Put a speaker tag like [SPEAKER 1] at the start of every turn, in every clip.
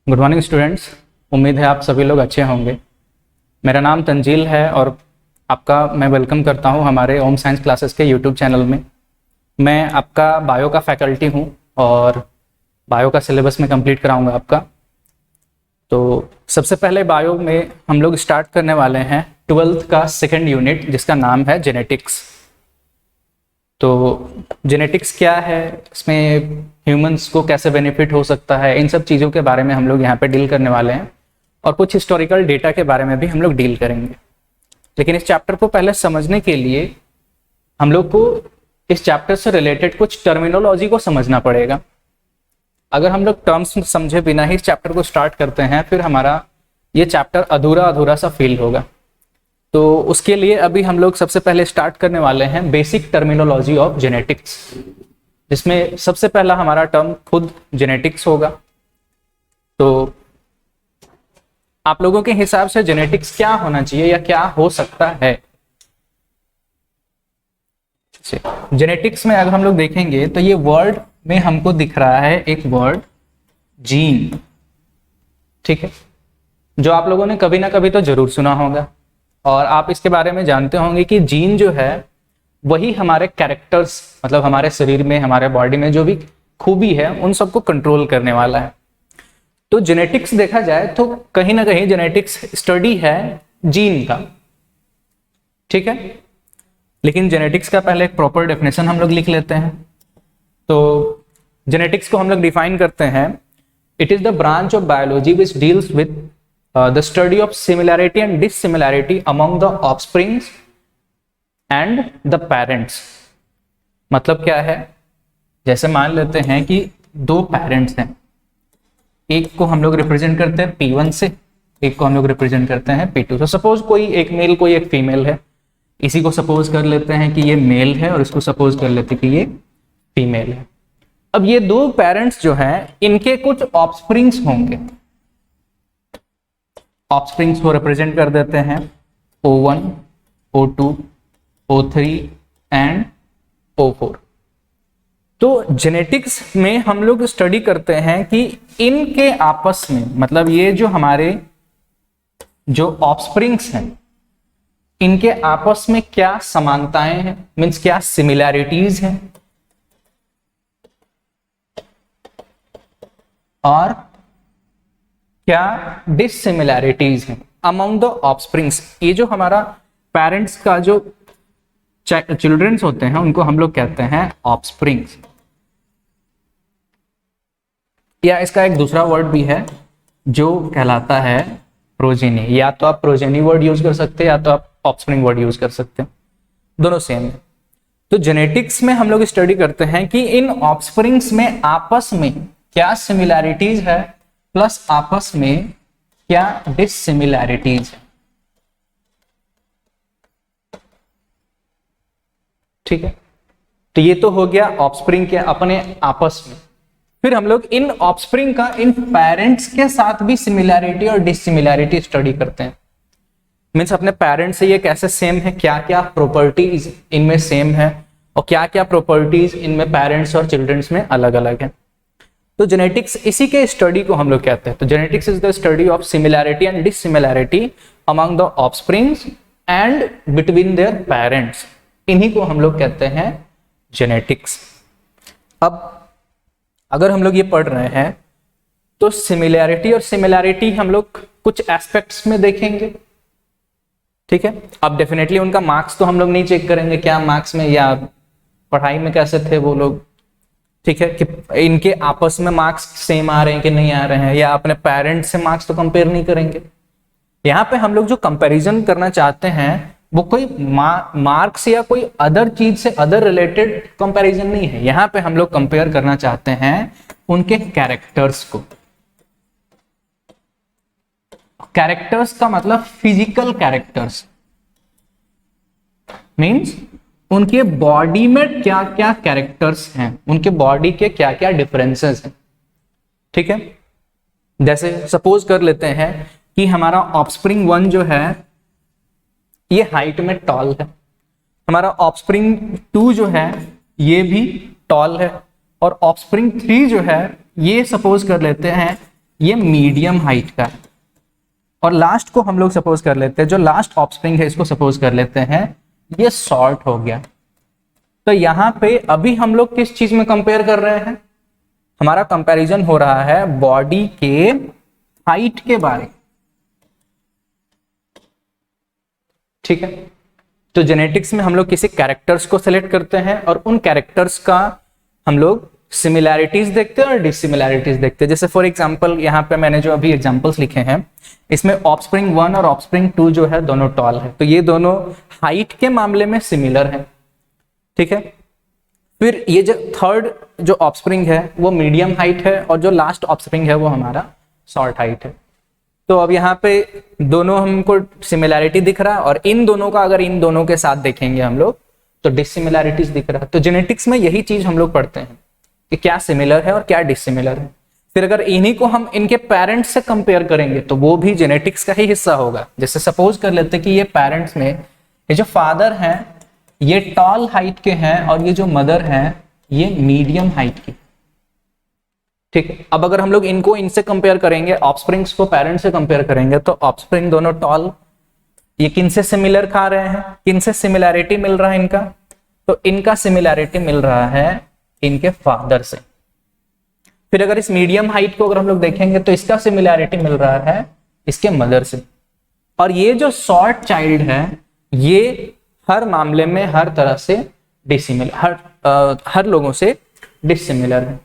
[SPEAKER 1] Good morning students. उम्मीद है आप सभी लोग अच्छे होंगे। मेरा नाम तंजील है और आपका मैं वेलकम करता हूं हमारे ओम साइंस क्लासेस के यूट्यूब चैनल में। मैं आपका बायो का फैकल्टी हूं और बायो का सिलेबस में कंप्लीट कराऊंगा आपका। तो सबसे पहले बायो में हम लोग स्टार्ट करने वाले हैं 12th का सेकेंड यूनिट जिसका नाम है जेनेटिक्स। तो जेनेटिक्स क्या है, इसमें ह्यूमंस को कैसे बेनिफिट हो सकता है, इन सब चीज़ों के बारे में हम लोग यहाँ पे डील करने वाले हैं और कुछ हिस्टोरिकल डेटा के बारे में भी हम लोग डील करेंगे। लेकिन इस चैप्टर को पहले समझने के लिए हम लोग को इस चैप्टर से रिलेटेड कुछ टर्मिनोलॉजी को समझना पड़ेगा। अगर हम लोग टर्म्स समझे बिना ही इस चैप्टर को स्टार्ट करते हैं फिर हमारा ये चैप्टर अधूरा अधूरा सा फील होगा। तो उसके लिए अभी हम लोग सबसे पहले स्टार्ट करने वाले हैं बेसिक टर्मिनोलॉजी ऑफ जेनेटिक्स, जिसमें सबसे पहला हमारा टर्म खुद जेनेटिक्स होगा। तो आप लोगों के हिसाब से जेनेटिक्स क्या होना चाहिए या क्या हो सकता है? जेनेटिक्स में अगर हम लोग देखेंगे तो ये वर्ड में हमको दिख रहा है एक वर्ड जीन, ठीक है, जो आप लोगों ने कभी ना कभी तो जरूर सुना होगा और आप इसके बारे में जानते होंगे कि जीन जो है वही हमारे कैरेक्टर्स, मतलब हमारे शरीर में, हमारे बॉडी में जो भी खूबी है उन सबको कंट्रोल करने वाला है। तो जेनेटिक्स देखा जाए तो कहीं ना कहीं जेनेटिक्स स्टडी है जीन का, ठीक है। लेकिन जेनेटिक्स का पहले एक प्रॉपर डेफिनेशन हम लोग लिख लेते हैं। तो जेनेटिक्स को हम लोग डिफाइन करते हैं, it is the branch of biology which deals with the study of similarity and dissimilarity among the offsprings and the parents। मतलब क्या है, जैसे मान लेते हैं कि दो पेरेंट्स हैं, एक को हम लोग रिप्रेजेंट करते हैं P1 से, एक को हम लोग रिप्रेजेंट करते हैं P2 से। सपोज कोई एक मेल कोई एक फीमेल है, इसी को सपोज कर लेते हैं कि ये मेल है और इसको सपोज कर लेते हैं कि ये फीमेल है। अब ये दो पेरेंट्स जो हैं इनके कुछ ऑफस्प्रिंग्स होंगे, ऑफस्प्रिंग्स को रिप्रेजेंट कर देते हैं O1, O2, O3 and O4। तो जेनेटिक्स में हम लोग स्टडी करते हैं कि इनके आपस में, मतलब ये जो हमारे जो ऑफस्प्रिंग्स हैं इनके आपस में क्या समानताएं हैं, मीन्स क्या सिमिलैरिटीज हैं और क्या डिसिमिलैरिटीज हैं अमंग द ऑफस्प्रिंग्स। ये जो हमारा पेरेंट्स का जो चिल्ड्रंस होते हैं उनको हम लोग कहते हैं ऑफस्प्रिंग्स, या इसका एक दूसरा वर्ड भी है जो कहलाता है प्रोजेनी। या तो आप प्रोजेनी वर्ड यूज कर सकते हैं या तो आप ऑफस्प्रिंग वर्ड यूज कर सकते हैं, दोनों सेम है। तो जेनेटिक्स में हम लोग स्टडी करते हैं कि इन ऑफस्प्रिंग्स में आपस में क्या सिमिलैरिटीज है प्लस आपस में क्या डिसिमिलैरिटीज है, ठीक है। तो ये तो हो गया ऑफस्प्रिंग के अपने आपस में। फिर हम लोग इन ऑफस्प्रिंग का इन पेरेंट्स के साथ भी सिमिलैरिटी और डिसिमिलैरिटी स्टडी करते हैं। मीन्स अपने पेरेंट्स से ये कैसे सेम है, क्या क्या प्रॉपर्टीज इनमें सेम है और क्या क्या प्रॉपर्टीज इनमें पेरेंट्स और चिल्ड्रंस में अलग अलग है। तो जेनेटिक्स इसी के स्टडी को हम लोग कहते हैं। तो genetics is the study of similarity and dissimilarity among the offsprings and between their parents, इन्हीं को हम लोग कहते हैं जेनेटिक्स। अब अगर हम लोग ये पढ़ रहे हैं तो सिमिलैरिटी और सिमिलैरिटी हम लोग कुछ एस्पेक्ट्स में देखेंगे, ठीक है। अब डेफिनेटली उनका मार्क्स तो हम लोग नहीं चेक करेंगे, क्या मार्क्स में या पढ़ाई में कैसे थे वो लोग, ठीक है, कि इनके आपस में मार्क्स सेम आ रहे हैं कि नहीं आ रहे हैं, या अपने पेरेंट्स से मार्क्स तो कंपेयर नहीं करेंगे। यहाँ पे हम लोग जो कंपैरिजन करना चाहते हैं वो कोई मार्क्स या कोई अदर चीज से अदर रिलेटेड कंपैरिजन नहीं है। यहाँ पे हम लोग कंपेयर करना चाहते हैं उनके कैरेक्टर्स को। कैरेक्टर्स का मतलब फिजिकल कैरेक्टर्स, मीन्स उनके बॉडी में क्या क्या कैरेक्टर्स हैं, उनके बॉडी के क्या क्या डिफरेंसेस हैं, ठीक है। जैसे सपोज कर लेते हैं कि हमारा ऑफस्प्रिंग 1 जो है ये हाइट में टॉल है, हमारा ऑफस्प्रिंग 2 जो है ये भी टॉल है, और ऑफस्प्रिंग 3 जो है ये सपोज कर लेते हैं ये मीडियम हाइट का है, और लास्ट को हम लोग सपोज कर लेते हैं, जो लास्ट ऑफस्प्रिंग है इसको सपोज कर लेते हैं ये शॉर्ट हो गया। तो यहाँ पे अभी हम लोग किस चीज में कंपेयर कर रहे हैं, हमारा कंपैरिजन हो रहा है बॉडी के हाइट के बारे में, ठीक है। तो जेनेटिक्स में हम लोग किसी कैरेक्टर्स को सिलेक्ट करते हैं और उन कैरेक्टर्स का हम लोग सिमिलैरिटीज देखते हैं और डिसिमिलैरिटीज देखते हैं। जैसे फॉर एग्जांपल यहाँ पे मैंने जो अभी एग्जांपल्स लिखे हैं, इसमें ऑफस्प्रिंग 1 और ऑफस्प्रिंग 2 जो है दोनों टॉल है, तो ये दोनों हाइट के मामले में सिमिलर है, ठीक है। फिर ये जो थर्ड जो ऑफस्प्रिंग है वो मीडियम हाइट है, और जो लास्ट ऑफस्प्रिंग है वो हमारा शॉर्ट हाइट है। तो अब यहाँ पे दोनों हमको सिमिलैरिटी दिख रहा है, और इन दोनों का अगर इन दोनों के साथ देखेंगे हम लोग तो डिसिमिलैरिटीज दिख रहा है। तो जेनेटिक्स में यही चीज हम लोग पढ़ते हैं कि क्या सिमिलर है और क्या डिसिमिलर है। फिर अगर इन्हीं को हम इनके पेरेंट्स से कंपेयर करेंगे तो वो भी जेनेटिक्स का ही हिस्सा होगा। जैसे सपोज कर लेते हैं कि ये पेरेंट्स में ये जो फादर हैं ये टॉल हाइट के हैं और ये जो मदर हैं ये मीडियम हाइट की, ठीक है। अब अगर हम लोग इनको इनसे कंपेयर करेंगे, ऑफस्प्रिंग्स को पेरेंट्स से कंपेयर करेंगे, तो ऑफस्प्रिंग दोनों टॉल, ये किनसे सिमिलर खा रहे हैं, किनसे सिमिलैरिटी मिल रहा है इनका, तो इनका सिमिलैरिटी मिल रहा है इनके फादर से। फिर अगर इस मीडियम हाइट को अगर हम लोग देखेंगे तो इसका सिमिलैरिटी मिल रहा है इसके मदर से। और ये जो शॉर्ट चाइल्ड है ये हर मामले में हर तरह से डिसिमिलर, हर लोगों से डिसिमिलर है।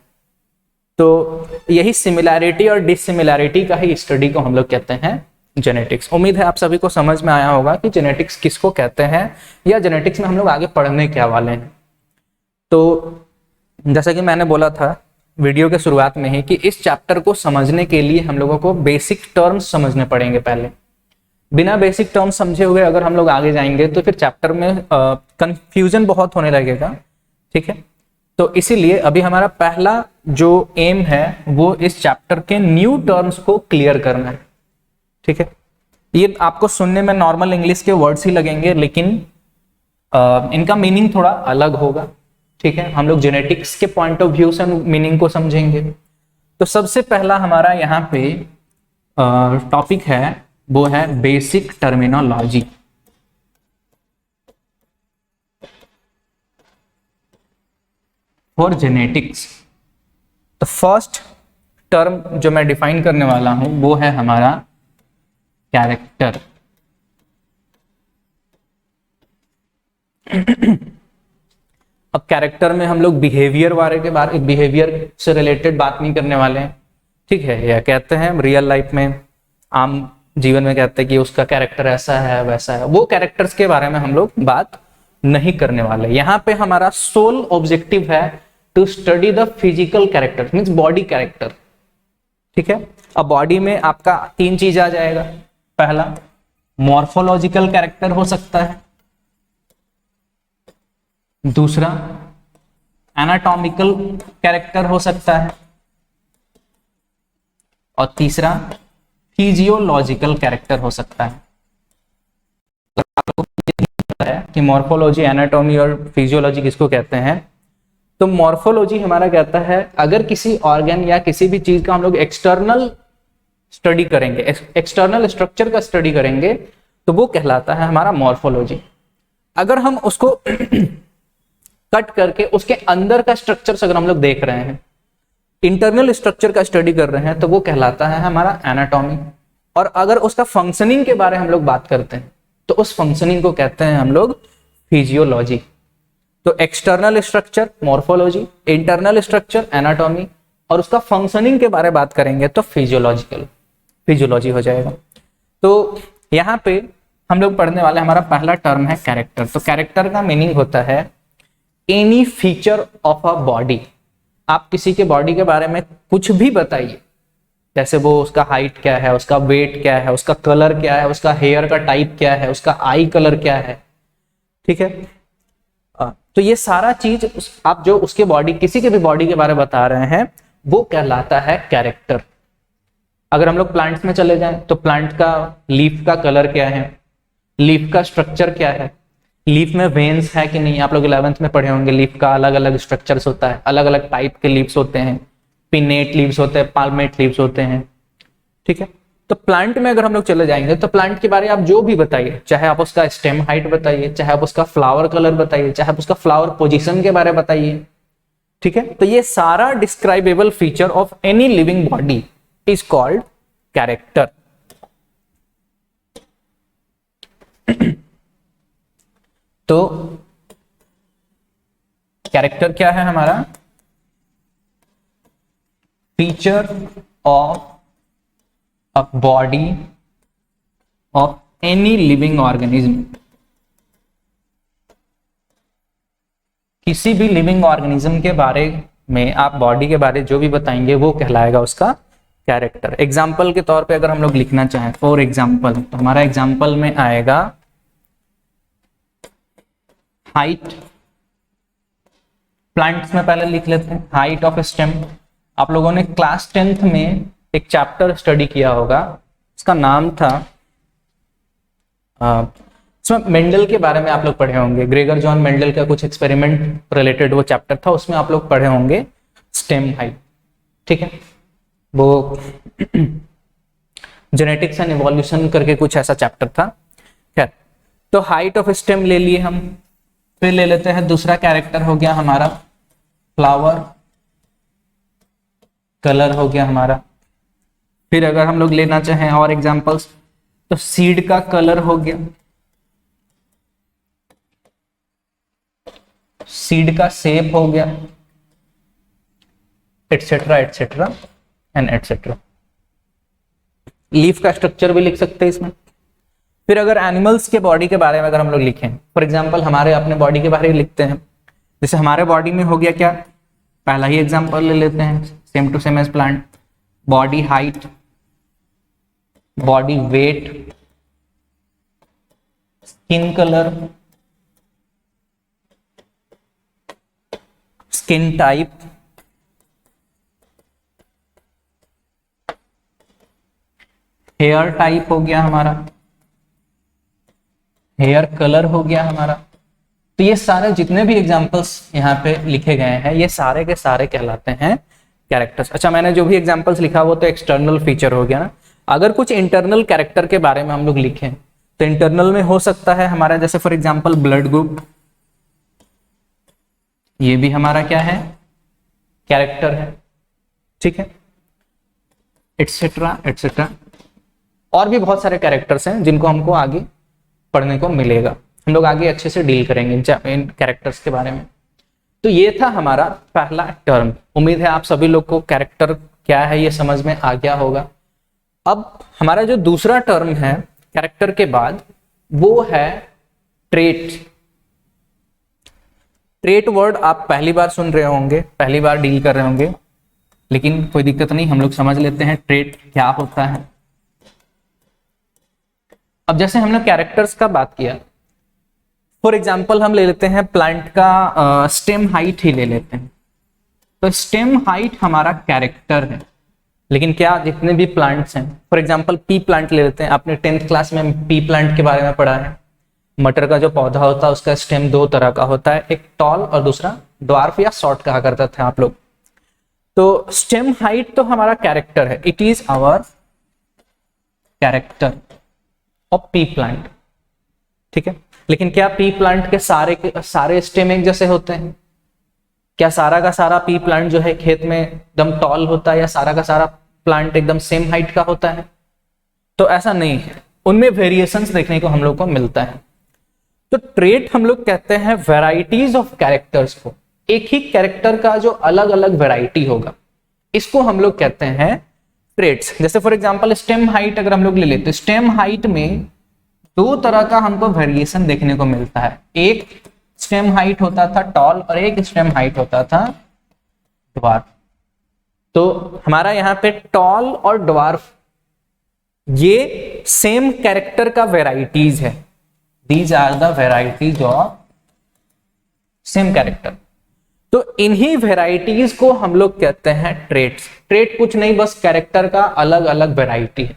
[SPEAKER 1] तो यही सिमिलैरिटी और डिसिमिलैरिटी का ही स्टडी को हम लोग कहते हैं जेनेटिक्स। उम्मीद है आप सभी को समझ में आया होगा कि जेनेटिक्स किसको कहते हैं, या जेनेटिक्स में हम लोग आगे पढ़ने क्या वाले हैं। तो जैसा कि मैंने बोला था वीडियो के शुरुआत में ही कि इस चैप्टर को समझने के लिए हम लोगों को बेसिक टर्म्स समझने पड़ेंगे पहले। बिना बेसिक टर्म्स समझे हुए अगर हम लोग आगे जाएंगे तो फिर चैप्टर में कंफ्यूजन बहुत होने लगेगा, ठीक है। तो इसीलिए अभी हमारा पहला जो एम है वो इस चैप्टर के न्यू टर्म्स को क्लियर करना है, ठीक है। ये आपको सुनने में नॉर्मल इंग्लिश के वर्ड्स ही लगेंगे, लेकिन इनका मीनिंग थोड़ा अलग होगा, ठीक है। हम लोग जेनेटिक्स के पॉइंट ऑफ व्यू से मीनिंग को समझेंगे। तो सबसे पहला हमारा यहाँ पे टॉपिक है वो है बेसिक टर्मिनोलॉजी। फॉर जेनेटिक्स तो फर्स्ट टर्म जो मैं डिफाइन करने वाला हूं वो है हमारा कैरेक्टर। अब कैरेक्टर में हम लोग बिहेवियर से रिलेटेड बात नहीं करने वाले हैं, ठीक है। या कहते हैं रियल लाइफ में, आम जीवन में कहते हैं कि उसका कैरेक्टर ऐसा है वैसा है, वो कैरेक्टर्स के बारे में हम लोग बात नहीं करने वाले। यहाँ पे हमारा सोल ऑब्जेक्टिव है to study the physical character, means body character, ठीक है। अब बॉडी में आपका 3 चीज आ जाएगा। पहला मॉर्फोलॉजिकल कैरेक्टर हो सकता है, दूसरा एनाटॉमिकल कैरेक्टर हो सकता है, और तीसरा फिजियोलॉजिकल कैरेक्टर हो सकता है। कि मॉर्फोलॉजी, एनाटॉमी और फिजियोलॉजी किसको कहते हैं, तो मॉर्फोलॉजी हमारा कहता है अगर किसी ऑर्गन या किसी भी चीज का हम लोग एक्सटर्नल स्टडी करेंगे, एक्सटर्नल स्ट्रक्चर का स्टडी करेंगे तो वो कहलाता है हमारा मॉर्फोलॉजी। अगर हम उसको कट करके उसके अंदर का स्ट्रक्चर अगर हम लोग देख रहे हैं, इंटरनल स्ट्रक्चर का स्टडी कर रहे हैं, तो वो कहलाता है हमारा एनाटॉमी। और अगर उसका फंक्शनिंग के बारे में हम लोग बात करते हैं तो उस फंक्शनिंग को कहते हैं हम लोग फिजियोलॉजी। तो external structure morphology, internal structure anatomy, और उसका फंक्शनिंग के बारे में बात करेंगे तो फिजियोलॉजी हो जाएगा। तो यहाँ पे हम लोग पढ़ने वाले, हमारा पहला टर्म है कैरेक्टर। तो कैरेक्टर का मीनिंग होता है any feature of a body. आप किसी के बॉडी के बारे में कुछ भी बताइए, जैसे वो उसका हाइट क्या है, उसका वेट क्या है, उसका कलर क्या है, उसका हेयर का टाइप क्या है, उसका आई कलर क्या है, ठीक है। तो ये सारा चीज आप जो उसके बॉडी, किसी के भी बॉडी के बारे में बता रहे हैं वो कहलाता है कैरेक्टर। अगर हम लोग प्लांट्स में चले जाएं तो प्लांट का लीफ का कलर क्या है, लीफ का स्ट्रक्चर क्या है, लीफ में वेन्स है कि नहीं। आप लोग 11th में पढ़े होंगे, लीफ का अलग अलग स्ट्रक्चर्स होता है, अलग अलग टाइप के लीव्स होते हैं, पिनेट लीव्स होते हैं, पाल्मेट लीव्स होते हैं, ठीक है। तो प्लांट में अगर हम लोग चले जाएंगे तो प्लांट के बारे में आप जो भी बताइए, चाहे आप उसका स्टेम हाइट बताइए, चाहे आप उसका फ्लावर कलर बताइए, चाहे आप उसका फ्लावर पोजीशन के बारे में बताइए, ठीक है। तो ये सारा describable feature of any living body is called character. तो कैरेक्टर क्या है हमारा? Feature of a body of any living organism. किसी भी लिविंग ऑर्गेनिज्म के बारे में आप बॉडी के बारे जो भी बताएंगे वो कहलाएगा उसका कैरेक्टर। एग्जाम्पल के तौर पे अगर हम लोग लिखना चाहें, फॉर एग्जाम्पल, तो हमारा एग्जाम्पल में आएगा हाइट। प्लांट्स में पहले लिख लेते हैं हाइट ऑफ स्टेम। आप लोगों ने क्लास 10th में एक चैप्टर स्टडी किया होगा, उसका नाम था इसमें मेंडल के बारे में आप लोग पढ़े होंगे। ग्रेगर जॉन मेंडल का कुछ एक्सपेरिमेंट रिलेटेड वो चैप्टर था, उसमें आप लोग पढ़े होंगे स्टेम हाइट, ठीक है। वो जेनेटिक्स एंड इवोल्यूशन करके कुछ ऐसा चैप्टर था। खैर, तो हाइट ऑफ स्टेम ले लिए हम। फिर ले लेते हैं दूसरा कैरेक्टर हो गया हमारा फ्लावर कलर हो गया हमारा। फिर अगर हम लोग लेना चाहें और एग्जांपल्स, तो सीड का कलर हो गया, सीड का शेप हो गया, etcetera etcetera and etcetera. Leaf का स्ट्रक्चर भी लिख सकते हैं इसमें। फिर अगर एनिमल्स के बॉडी के बारे में अगर हम लोग लिखें, फॉर एग्जांपल हमारे अपने बॉडी के बारे में लिखते हैं, जैसे हमारे बॉडी में हो गया क्या, पहला ही एग्जांपल ले लेते हैं, same to same age plant. Body height, body weight, skin colour, skin type, hair type हो गया हमारा, हेयर कलर हो गया हमारा। तो ये सारे जितने भी एग्जांपल्स यहाँ पे लिखे गए हैं, ये सारे के सारे कहलाते हैं कैरेक्टर्स। अच्छा, मैंने जो भी एग्जांपल्स लिखा वो तो एक्सटर्नल फीचर हो गया ना। अगर कुछ इंटरनल कैरेक्टर के बारे में हम लोग लिखें तो इंटरनल में हो सकता है हमारा, जैसे फॉर एग्जांपल ब्लड ग्रुप, ये भी हमारा क्या है, कैरेक्टर है, ठीक है, एटसेट्रा एटसेट्रा। और भी बहुत सारे कैरेक्टर्स हैं जिनको हमको आगे पढ़ने को मिलेगा, हम लोग आगे अच्छे से डील करेंगे इन कैरेक्टर्स के बारे में। तो ये था हमारा पहला टर्म। उम्मीद है आप सभी लोग को कैरेक्टर क्या है ये समझ में आ गया होगा। अब हमारा जो दूसरा टर्म है कैरेक्टर के बाद, वो है ट्रेट। ट्रेट वर्ड आप पहली बार सुन रहे होंगे, पहली बार डील कर रहे होंगे, लेकिन कोई दिक्कत नहीं, हम लोग समझ लेते हैं ट्रेट क्या होता है। अब जैसे हमने कैरेक्टर्स का बात किया, फॉर एग्जांपल हम ले लेते हैं प्लांट का स्टेम हाइट ही ले लेते हैं। तो स्टेम हाइट हमारा कैरेक्टर है, लेकिन क्या जितने भी प्लांट्स हैं, फॉर एग्जांपल पी प्लांट ले लेते हैं, आपने 10th क्लास में पी प्लांट के बारे में पढ़ा है। मटर का जो पौधा होता है उसका स्टेम दो तरह का होता है, एक टॉल और दूसरा ड्वार्फ या शॉर्ट कहा करता था आप लोग। तो स्टेम हाइट तो हमारा कैरेक्टर है, it is our character of pea plant, ठीक है। लेकिन क्या पी प्लांट के सारे स्टेम एक जैसे होते हैं? क्या सारा का सारा पी प्लांट जो है खेत में एकदम टॉल होता है, या सारा का सारा प्लांट एकदम सेम हाइट का होता है? तो ऐसा नहीं है, उनमें वेरिएशंस देखने को हम लोग को मिलता है। तो ट्रेट हम लोग कहते हैं वेराइटीज ऑफ कैरेक्टर्स को, एक ही कैरेक्टर का जो अलग अलग वेराइटी होगा, इसको हम लोग कहते हैं ट्रेट्स। जैसे फॉर एग्जांपल स्टेम हाइट अगर हम लोग ले लेते हैं, स्टेम हाइट में दो तरह का हमको वेरिएशन देखने को मिलता है। एक स्टेम हाइट होता था टॉल और एक स्टेम हाइट होता था ड्वार्फ। तो हमारा यहाँ पे टॉल और ड्वार्फ ये सेम कैरेक्टर का वेराइटीज है, these are the varieties of same character. तो इन्हीं वेराइटीज को हम लोग कहते हैं ट्रेट्स। ट्रेट कुछ नहीं, बस कैरेक्टर का अलग अलग वेराइटी है।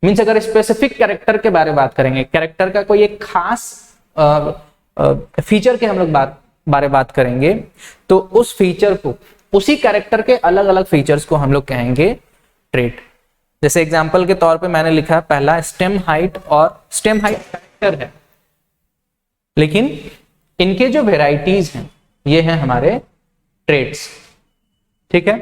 [SPEAKER 1] मीन्स अगर स्पेसिफिक कैरेक्टर के बारे में बात करेंगे, कैरेक्टर का कोई एक खास फीचर के हम लोग बारे बात करेंगे, तो उस फीचर को, उसी कैरेक्टर के अलग अलग फीचर्स को हम लोग कहेंगे ट्रेट। जैसे एग्जाम्पल के तौर पे मैंने लिखा है पहला स्टेम हाइट, और स्टेम हाइट कैरेक्टर है, लेकिन इनके जो वेराइटीज हैं ये हैं हमारे ट्रेड्स। ठीक है,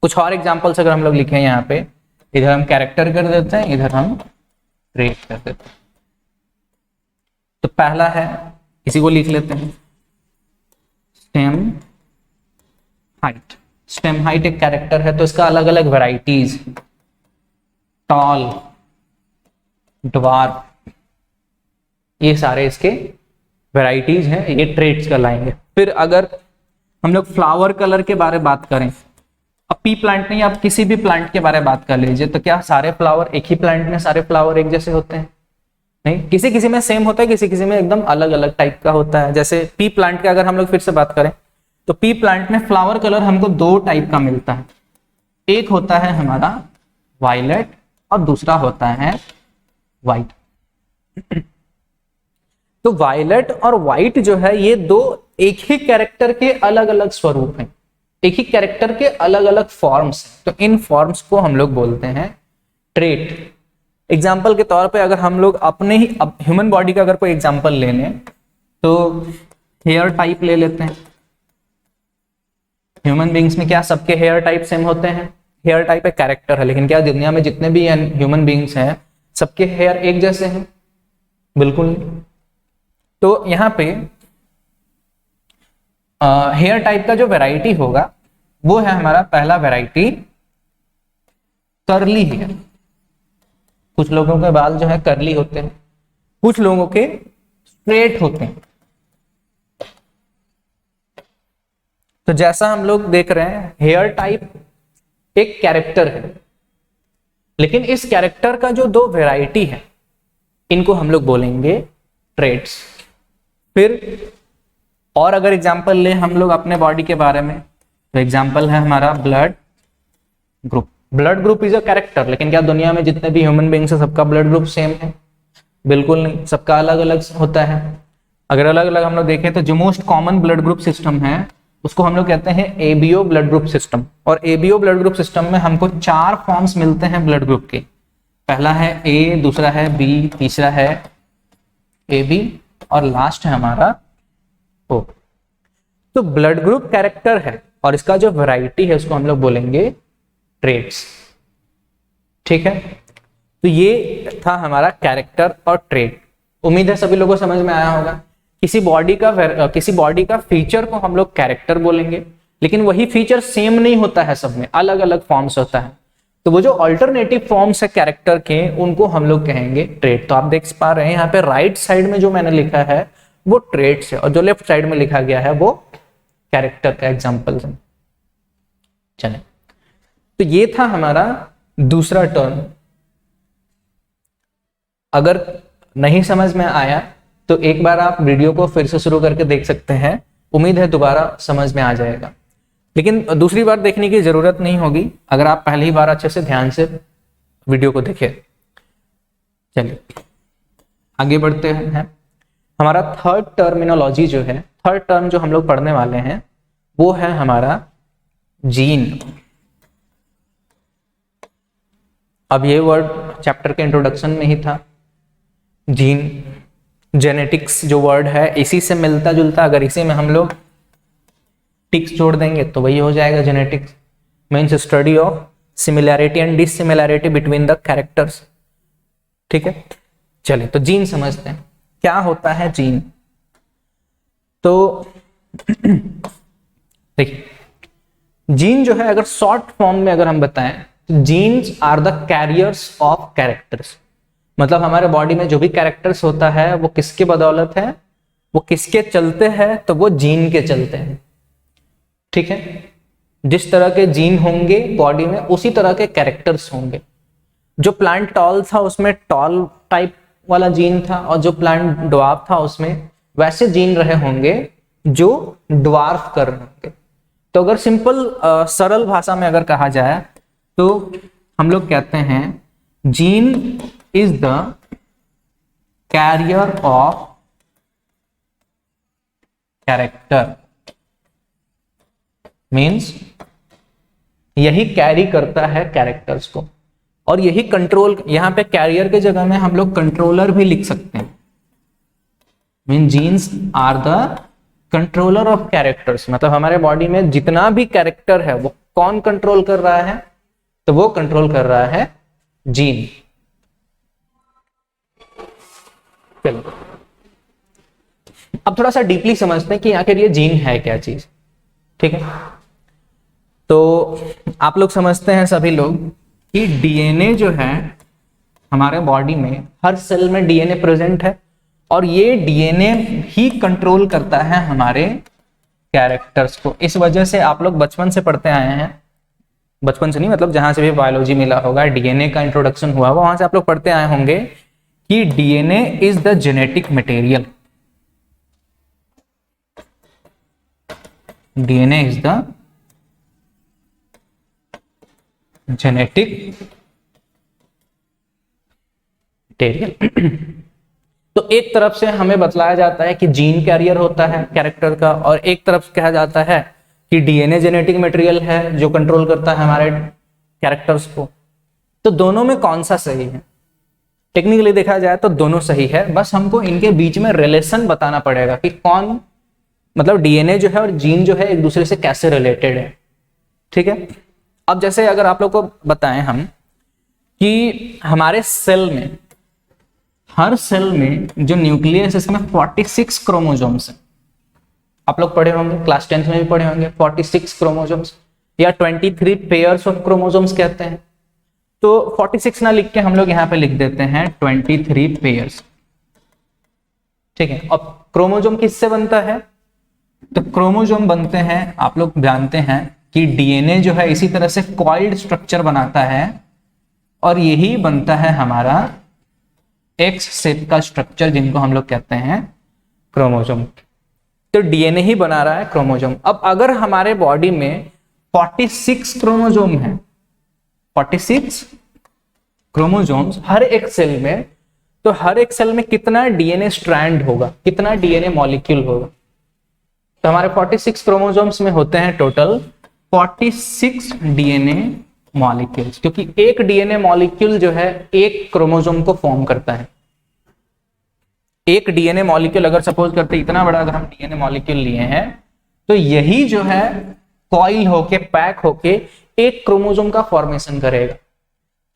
[SPEAKER 1] कुछ और एग्जांपल्स अगर हम लोग लिखें यहाँ पे, इधर हम कैरेक्टर कर देते हैं, इधर हम ट्रेड कर देते हैं। तो पहला है, इसी को लिख लेते हैं, स्टेम हाइट। स्टेम हाइट एक कैरेक्टर है, तो इसका अलग अलग वेराइटीज, टॉल, ड्वार्फ, ये सारे इसके वेराइटीज हैं, ये ट्रेड्स कहलाएंगे। फिर अगर हम लोग फ्लावर कलर के बारे में बात करें, अब पी प्लांट नहीं, आप किसी भी प्लांट के बारे में बात कर लीजिए, तो क्या सारे फ्लावर एक ही प्लांट में सारे फ्लावर एक जैसे होते हैं? नहीं, किसी किसी में सेम होता है, किसी किसी में एकदम अलग अलग टाइप का होता है। जैसे पी प्लांट के अगर हम लोग फिर से बात करें, तो पी प्लांट में फ्लावर कलर हमको दो टाइप का मिलता है, एक होता है हमारा वायलेट और दूसरा होता है व्हाइट। तो वायलेट और व्हाइट जो है ये दो एक ही कैरेक्टर के अलग अलग स्वरूप हैं, एक ही कैरेक्टर के अलग अलग फॉर्म्स हैं। तो इन फॉर्म्स को हम लोग बोलते हैं ट्रेट। एग्जाम्पल के तौर पे अगर हम लोग अपने ही ह्यूमन बॉडी का अगर कोई एग्जाम्पल ले लें, तो हेयर टाइप ले लेते हैं। ह्यूमन बींग्स में क्या सबके हेयर टाइप सेम होते हैं? हेयर टाइप एक कैरेक्टर है, लेकिन क्या दुनिया में जितने भी ह्यूमन बींग्स हैं सबके हेयर एक जैसे हैं? बिल्कुल नहीं। तो यहाँ पे हेयर टाइप का जो वैरायटी होगा वो है हमारा पहला वैरायटी कर्ली हेयर। कुछ लोगों के बाल जो है कर्ली होते हैं, कुछ लोगों के स्ट्रेट होते हैं। तो जैसा हम लोग देख रहे हैं, हेयर टाइप एक कैरेक्टर है, लेकिन इस कैरेक्टर का जो दो वैरायटी है इनको हम लोग बोलेंगे ट्रेट्स। फिर और अगर एग्जाम्पल ले हम लोग अपने बॉडी के बारे में, तो एग्जाम्पल है हमारा blood group. Blood group is a character, लेकिन क्या दुनिया में जितने भी ह्यूमन बींग्स है सबका ब्लड ग्रुप सेम है? बिल्कुल नहीं, सबका अलग अलग होता है। अगर अलग अलग हम लोग देखें तो जो most common blood group system है उसको हम लोग कहते हैं एबीओ ब्लड ग्रुप सिस्टम। और एबीओ ब्लड ग्रुप सिस्टम में हमको 4 फॉर्म्स मिलते हैं ब्लड ग्रुप के। पहला है ए, दूसरा है बी, तीसरा है एबी और लास्ट है हमारा ओ। तो ब्लड ग्रुप कैरेक्टर है और इसका जो वैरायटी है उसको हम लोग बोलेंगे ट्रेट्स। ठीक है, तो ये था हमारा कैरेक्टर और ट्रेट। उम्मीद है सभी लोगों को समझ में आया होगा। किसी बॉडी का फीचर को हम लोग कैरेक्टर बोलेंगे, लेकिन वही फीचर सेम नहीं होता है, सब में अलग अलग फॉर्म्स होता है। तो वो जो अल्टरनेटिव फॉर्म्स है कैरेक्टर के उनको हम लोग कहेंगे ट्रेट। तो आप देख पा रहे हैं यहाँ पे राइट साइड में जो मैंने लिखा है वो ट्रेट्स है और जो लेफ्ट साइड में लिखा गया है वो कैरेक्टर का एग्जाम्पल है। चले, तो ये था हमारा दूसरा टर्म। अगर नहीं समझ में आया तो एक बार आप वीडियो को फिर से शुरू करके देख सकते हैं, उम्मीद है दोबारा समझ में आ जाएगा। लेकिन दूसरी बार देखने की जरूरत नहीं होगी अगर आप पहली बार अच्छे से ध्यान से वीडियो को देखें। चलिए आगे बढ़ते हैं। हमारा थर्ड टर्मिनोलॉजी जो है, थर्ड टर्म जो हम लोग पढ़ने वाले हैं वो है हमारा जीन। अब ये वर्ड चैप्टर के इंट्रोडक्शन में ही था। जीन, जेनेटिक्स जो वर्ड है इसी से मिलता जुलता, अगर इसी में हम लोग टिक्स जोड़ देंगे तो वही हो जाएगा genetics. Means study of similarity and dissimilarity between the characters. ठीक है, चलिए तो जीन समझते हैं क्या होता है जीन। तो देखिए, जीन जो है अगर शॉर्ट फॉर्म में अगर हम बताएं तो genes are the carriers of characters. मतलब हमारे बॉडी में जो भी कैरेक्टर्स होता है वो किसके बदौलत है, वो किसके चलते हैं, तो वो जीन के चलते हैं। ठीक है, जिस तरह के जीन होंगे बॉडी में उसी तरह के कैरेक्टर्स होंगे। जो प्लांट टॉल था उसमें टॉल टाइप वाला जीन था और जो प्लांट ड्वार्फ था उसमें वैसे जीन रहे होंगे जो ड्वार्फ कर रहे होंगे। तो अगर सिंपल सरल भाषा में अगर कहा जाए तो हम लोग कहते हैं gene is the carrier of character. Means यही कैरी करता है कैरेक्टर्स को। और यही कंट्रोल, यहाँ पे कैरियर के जगह में हम लोग कंट्रोलर भी लिख सकते हैं। Mean genes are the controller of characters, मतलब हमारे बॉडी में जितना भी कैरेक्टर है वो कौन कंट्रोल कर रहा है, तो वो कंट्रोल कर रहा है जीन। चलो अब थोड़ा सा डीपली समझते हैं कि आखिर ये जीन है क्या चीज। ठीक है, तो आप लोग समझते हैं सभी लोग कि डीएनए जो है हमारे बॉडी में, हर सेल में डीएनए प्रेजेंट है और ये डीएनए ही कंट्रोल करता है हमारे कैरेक्टर्स को। इस वजह से आप लोग बचपन से पढ़ते आए हैं, बचपन से नहीं मतलब जहां से भी बायोलॉजी मिला होगा, डीएनए का इंट्रोडक्शन हुआ होगा, वहां से आप लोग पढ़ते आए होंगे कि DNA is the genetic material. DNA is the genetic material. तो एक तरफ से हमें बतलाया जाता है कि जीन कैरियर होता है कैरेक्टर का, और एक तरफ कहा जाता है कि डीएनए जेनेटिक मटेरियल है जो कंट्रोल करता है हमारे कैरेक्टर्स को। तो दोनों में कौन सा सही है? टेक्निकली देखा जाए तो दोनों सही है, बस हमको इनके बीच में रिलेशन बताना पड़ेगा कि कौन, मतलब डीएनए जो है और जीन जो है एक दूसरे से कैसे रिलेटेड है। ठीक है, अब जैसे अगर आप लोग को बताएं हम कि हमारे सेल में, हर सेल में जो न्यूक्लियस है इसमें 46 क्रोमोसोम्स हैं। आप लोग पढ़े होंगे, क्लास 10th में भी पढ़े होंगे 46 क्रोमोसोम्स या 23 पेयर्स ऑफ क्रोमोसोम्स कहते हैं। तो 46 ना लिख के हम लोग यहाँ पे लिख देते हैं 23 पेयर्स। ठीक है, अब क्रोमोसोम किससे बनता है? तो क्रोमोसोम बनते हैं, आप लोग जानते हैं कि डीएनए जो है इसी तरह से कॉइल्ड स्ट्रक्चर बनाता है और यही बनता है हमारा एक्स शेप का स्ट्रक्चर जिनको हम लोग कहते हैं क्रोमोसोम। तो डीएनए ही बना रहा है क्रोमोसोम। अब अगर हमारे बॉडी में 46 क्रोमोसोम है, 46 क्रोमोसोम्स हर एक सेल में, तो हर एक सेल में कितना डीएनए स्ट्रैंड होगा, कितना डीएनए मॉलिक्यूल होगा? तो हमारे 46 क्रोमोसोम्स में होते हैं टोटल 46 डीएनए मॉलिक्यूल्स, क्योंकि एक डीएनए मॉलिक्यूल जो है एक क्रोमोसोम को फॉर्म करता है। एक डीएनए मॉलिक्यूल अगर सपोज करते इतना बड़ा अगर हम डीएनए मॉलिक्यूल लिए हैं, तो यही जो है कॉइल होके, पैक होके एक क्रोमोसोम का फॉर्मेशन करेगा।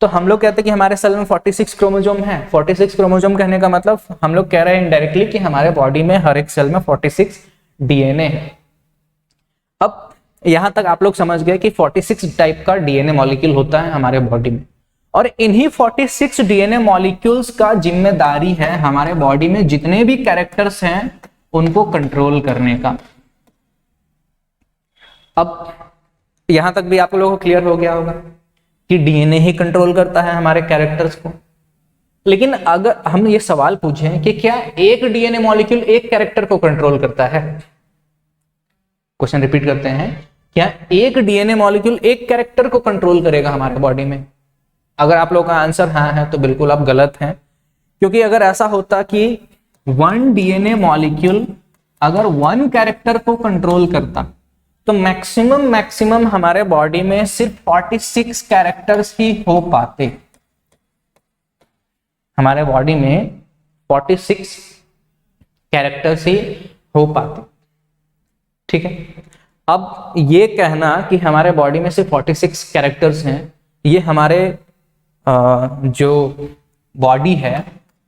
[SPEAKER 1] तो हम लोग कहते हैं कि हमारे सेल में 46 क्रोमोसोम है। 46 क्रोमोसोम कहने का मतलब हम लोग कह रहे हैं इनडायरेक्टली कि हमारे बॉडी में हर एक सेल में 46 डीएनए है। अब यहां तक आप लोग समझ गए कि 46 टाइप का डीएनए मॉलिक्यूल होता है हमारे बॉडी में, और इन्हीं 46 डीएनए मॉलिक्यूल्स का जिम्मेदारी है हमारे बॉडी में जितने भी कैरेक्टर्स हैं उनको कंट्रोल करने का। अब यहां तक भी आप लोगों को क्लियर हो गया होगा कि डीएनए ही कंट्रोल करता है हमारे कैरेक्टर्स को। लेकिन अगर हम ये सवाल पूछें कि क्या एक डीएनए मॉलिक्यूल एक कैरेक्टर को कंट्रोल करता है? क्वेश्चन रिपीट करते हैं, क्या एक डीएनए मॉलिक्यूल एक कैरेक्टर को कंट्रोल करेगा हमारे बॉडी में? अगर आप लोगों का आंसर हाँ है तो बिल्कुल आप गलत हैं, क्योंकि अगर ऐसा होता कि वन डीएनए मॉलिक्यूल अगर वन कैरेक्टर को कंट्रोल करता तो मैक्सिमम हमारे बॉडी में सिर्फ 46 कैरेक्टर्स ही हो पाते। हमारे बॉडी में 46 कैरेक्टर्स ही हो पाते। ठीक है, अब ये कहना कि हमारे बॉडी में सिर्फ 46 कैरेक्टर्स हैं, ये हमारे जो बॉडी है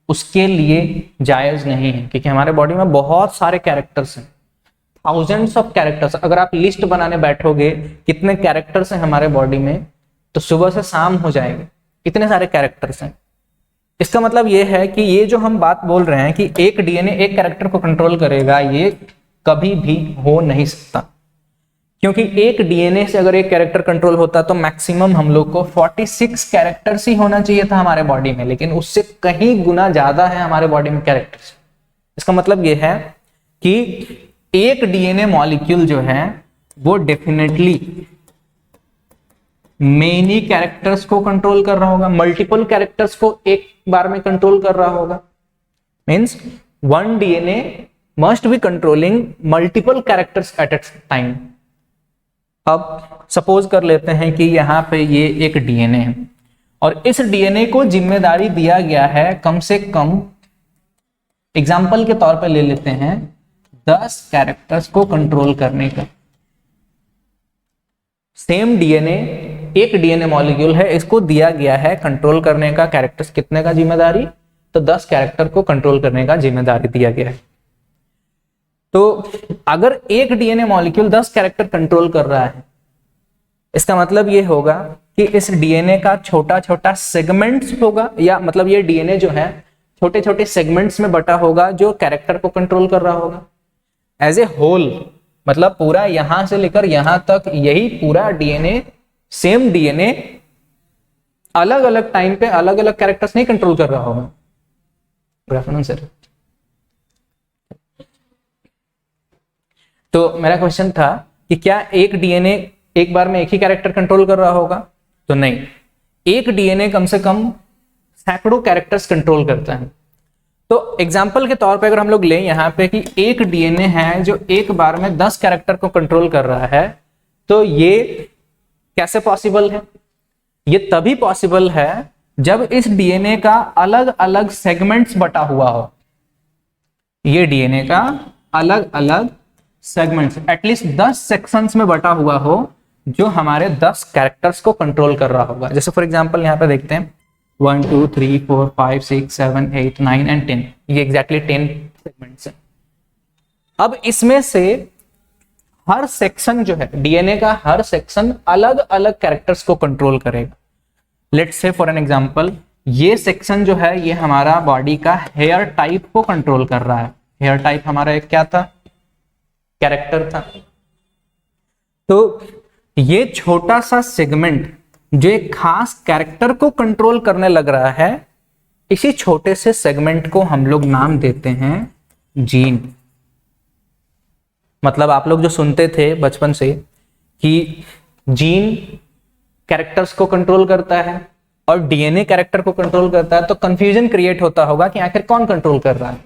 [SPEAKER 1] उसके लिए जायज नहीं है, क्योंकि हमारे बॉडी में बहुत सारे कैरेक्टर्स हैं, थाउजेंड्स ऑफ कैरेक्टर्स। अगर आप लिस्ट बनाने बैठोगे कितने कैरेक्टर्स हैं हमारे बॉडी में, तो सुबह से शाम हो जाएंगे, इतने सारे कैरेक्टर्स हैं। इसका मतलब ये है कि ये जो हम बात बोल रहे हैं कि एक डीएनए एक कैरेक्टर को कंट्रोल करेगा, ये कभी भी हो नहीं सकता, क्योंकि एक डीएनए से अगर एक कैरेक्टर कंट्रोल होता तो मैक्सिमम हम लोग को 46 कैरेक्टर्स ही होना चाहिए था हमारे बॉडी में, लेकिन उससे कहीं गुना ज्यादा है हमारे बॉडी में कैरेक्टर्स। इसका मतलब यह है कि एक डीएनए मॉलिक्यूल जो है वो डेफिनेटली मेनी कैरेक्टर्स को कंट्रोल कर रहा होगा, मल्टीपल कैरेक्टर्स को एक बार में कंट्रोल कर रहा होगा। Means one DNA must be controlling multiple characters at a time. अब सपोज कर लेते हैं कि यहां पे ये एक डीएनए है और इस डीएनए को जिम्मेदारी दिया गया है कम से कम, एग्जाम्पल के तौर पर ले लेते हैं, 10 कैरेक्टर्स को कंट्रोल करने का। सेम डीएनए, एक डीएनए मॉलिक्यूल है, इसको दिया गया है कंट्रोल करने का कैरेक्टर्स कितने का जिम्मेदारी, तो 10 कैरेक्टर को कंट्रोल करने का जिम्मेदारी दिया गया है। तो अगर एक डीएनए मॉलिक्यूल 10 कैरेक्टर कंट्रोल कर रहा है, इसका मतलब ये होगा कि इस डीएनए का छोटा छोटा सेगमेंट्स होगा, या मतलब ये डीएनए जो है छोटे छोटे सेगमेंट्स में बटा होगा जो कैरेक्टर को कंट्रोल कर रहा होगा। एज ए होल मतलब पूरा यहां से लेकर यहां तक यही पूरा डीएनए, सेम डीएनए अलग अलग टाइम पे अलग अलग कैरेक्टर्स नहीं कंट्रोल कर रहा होगा। Good afternoon sir. तो मेरा क्वेश्चन था कि क्या एक डीएनए एक बार में एक ही कैरेक्टर कंट्रोल कर रहा होगा, तो नहीं, एक डीएनए कम से कम सैकड़ों कैरेक्टर्स कंट्रोल करता है। तो एग्जाम्पल के तौर पे अगर हम लोग लें यहाँ पे कि एक डीएनए है जो एक बार में 10 कैरेक्टर को कंट्रोल कर रहा है, तो ये कैसे पॉसिबल है? ये तभी पॉसिबल है जब इस डीएनए का अलग अलग सेगमेंट्स बटा हुआ हो। ये डीएनए का अलग अलग सेगमेंट्स एटलीस्ट 10 सेक्शंस में बटा हुआ हो जो हमारे 10 कैरेक्टर्स को कंट्रोल कर रहा होगा। जैसे फॉर एग्जांपल यहाँ पे देखते हैं 1 2 3 4 5 6 7 8 9 एंड 10, ये एग्जैक्टली 10 सेगमेंट्स हैं। अब इसमें से हर सेक्शन जो है डीएनए का, हर सेक्शन अलग अलग कैरेक्टर्स को कंट्रोल करेगा। Let's say for an example ये सेक्शन जो है ये हमारा बॉडी का हेयर टाइप को कंट्रोल कर रहा है। हेयर टाइप हमारा एक क्या था? कैरेक्टर था। तो ये छोटा सा सेगमेंट जो एक खास कैरेक्टर को कंट्रोल करने लग रहा है, इसी छोटे से सेगमेंट को हम लोग नाम देते हैं जीन। मतलब आप लोग जो सुनते थे बचपन से कि जीन कैरेक्टर्स को कंट्रोल करता है और डीएनए कैरेक्टर को कंट्रोल करता है, तो कंफ्यूजन क्रिएट होता होगा कि आखिर कौन कंट्रोल कर रहा है।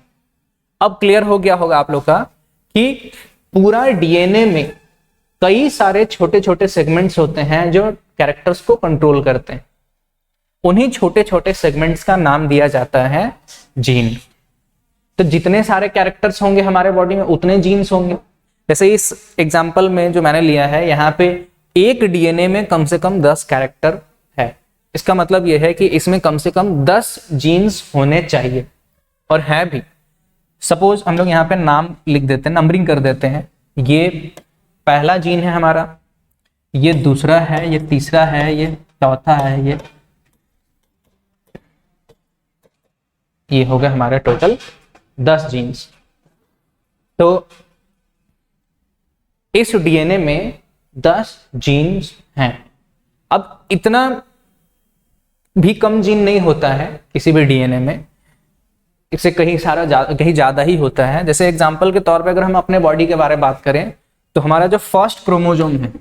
[SPEAKER 1] अब क्लियर हो गया होगा आप लोग का कि पूरा डीएनए में कई सारे छोटे छोटे सेगमेंट्स होते हैं जो कैरेक्टर्स को कंट्रोल करते हैं। उन्हीं छोटे छोटे सेगमेंट्स का नाम दिया जाता है जीन। तो जितने सारे कैरेक्टर्स होंगे हमारे बॉडी में उतने जीन्स होंगे। जैसे इस एग्जांपल में जो मैंने लिया है, यहाँ पे एक डीएनए में कम से कम 10 कैरेक्टर है। इसका मतलब यह है कि इसमें कम से कम 10 जीन्स होने चाहिए, और है भी। सपोज हम लोग यहाँ पे नाम लिख देते हैं, नंबरिंग कर देते हैं। ये पहला जीन है हमारा, ये दूसरा है, ये तीसरा है, ये चौथा है, ये हो गए हमारे टोटल 10 जीन्स। तो इस डीएनए में 10 जीन्स हैं। अब इतना भी कम जीन नहीं होता है किसी भी डीएनए में, इससे कहीं ज्यादा ही होता है। जैसे एग्जांपल के तौर पे अगर हम अपने बॉडी के बारे में बात करें, तो हमारा जो फर्स्ट क्रोमोसोम है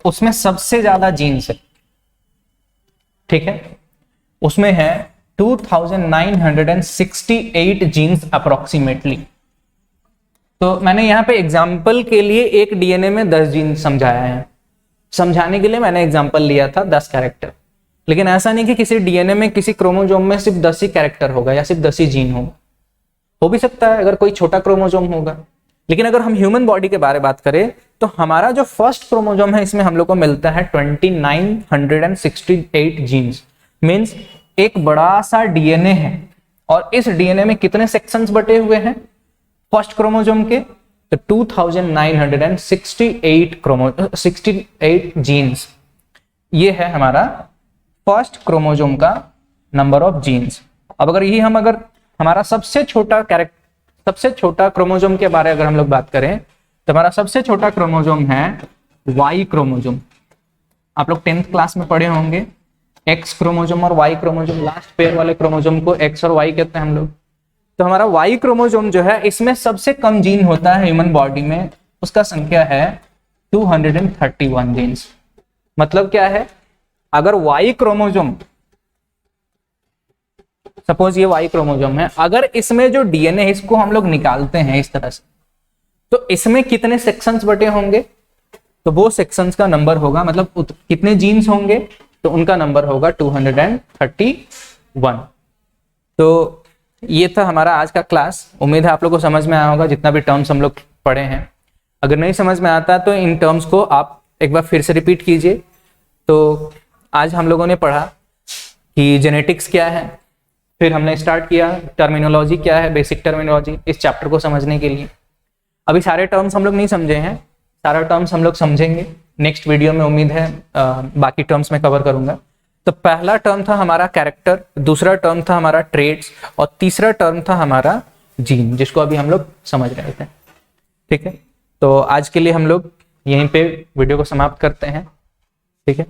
[SPEAKER 1] उसमें सबसे ज्यादा जीन्स है, ठीक है। उसमें है 2968 जीन्स अप्रोक्सीमेटली। तो मैंने यहाँ पे एग्जाम्पल के लिए एक डीएनए में 10 जीन समझाया है। समझाने के लिए मैंने एग्जाम्पल लिया था 10 कैरेक्टर, लेकिन ऐसा नहीं कि किसी डीएनए में किसी क्रोमोसोम में सिर्फ 10 ही कैरेक्टर होगा या सिर्फ 10 ही जीन होगा। हो भी सकता है अगर कोई छोटा क्रोमोसोम होगा। लेकिन अगर हम ह्यूमन बॉडी के बारे में बात करें, तो हमारा जो फर्स्ट क्रोमोसोम है इसमें हम लोग को मिलता है 2968 जीन्स। मीन्स एक बड़ा सा डीएनए है, और इस डीएनए में कितने सेक्शंस बटे हुए हैं फर्स्ट क्रोमोसोम के? तो 2968 जीन्स। ये है हमारा फर्स्ट क्रोमोसोम का नंबर ऑफ जीन्स। अब अगर हमारा सबसे छोटा क्रोमोसोम के बारे में अगर हम लोग बात करें, तो हमारा सबसे छोटा क्रोमोसोम है वाई क्रोमोसोम। आप लोग 10th क्लास में पढ़े होंगे एक्स क्रोमोसोम और वाई क्रोमोसोम। लास्ट पेयर वाले क्रोमोसोम को एक्स और वाई कहते हैं हम लोग। तो हमारा वाई क्रोमोसोम जो है, इसमें सबसे कम जीन होता है ह्यूमन बॉडी में, उसका संख्या है 231 जीन्स। मतलब क्या है? अगर वाई क्रोमोसोम, सपोज ये वाई क्रोमोसोम है, अगर इसमें जो डीएनए है इसको हम लोग निकालते हैं इस तरह से, तो इसमें कितने सेक्शंस बटे होंगे? तो वो सेक्शंस का नंबर होगा, मतलब कितने जीन्स होंगे तो उनका नंबर होगा 231। तो ये था हमारा आज का क्लास। उम्मीद है आप लोग को समझ में आया होगा जितना भी टर्म्स हम लोग पढ़े हैं। अगर नहीं समझ में आता तो इन टर्म्स को आप एक बार फिर से रिपीट कीजिए। तो आज हम लोगों ने पढ़ा कि जेनेटिक्स क्या है, फिर हमने स्टार्ट किया टर्मिनोलॉजी क्या है, बेसिक टर्मिनोलॉजी इस चैप्टर को समझने के लिए। अभी सारे टर्म्स हम लोग नहीं समझे हैं, सारा टर्म्स हम लोग समझेंगे नेक्स्ट वीडियो में। उम्मीद है बाकी टर्म्स में कवर करूंगा। तो पहला टर्म था हमारा कैरेक्टर, दूसरा टर्म था हमारा ट्रेड्स, और तीसरा टर्म था हमारा जीन, जिसको अभी हम लोग समझ रहे थे। ठीक है, तो आज के लिए हम लोग यहीं पे वीडियो को समाप्त करते हैं। ठीक है।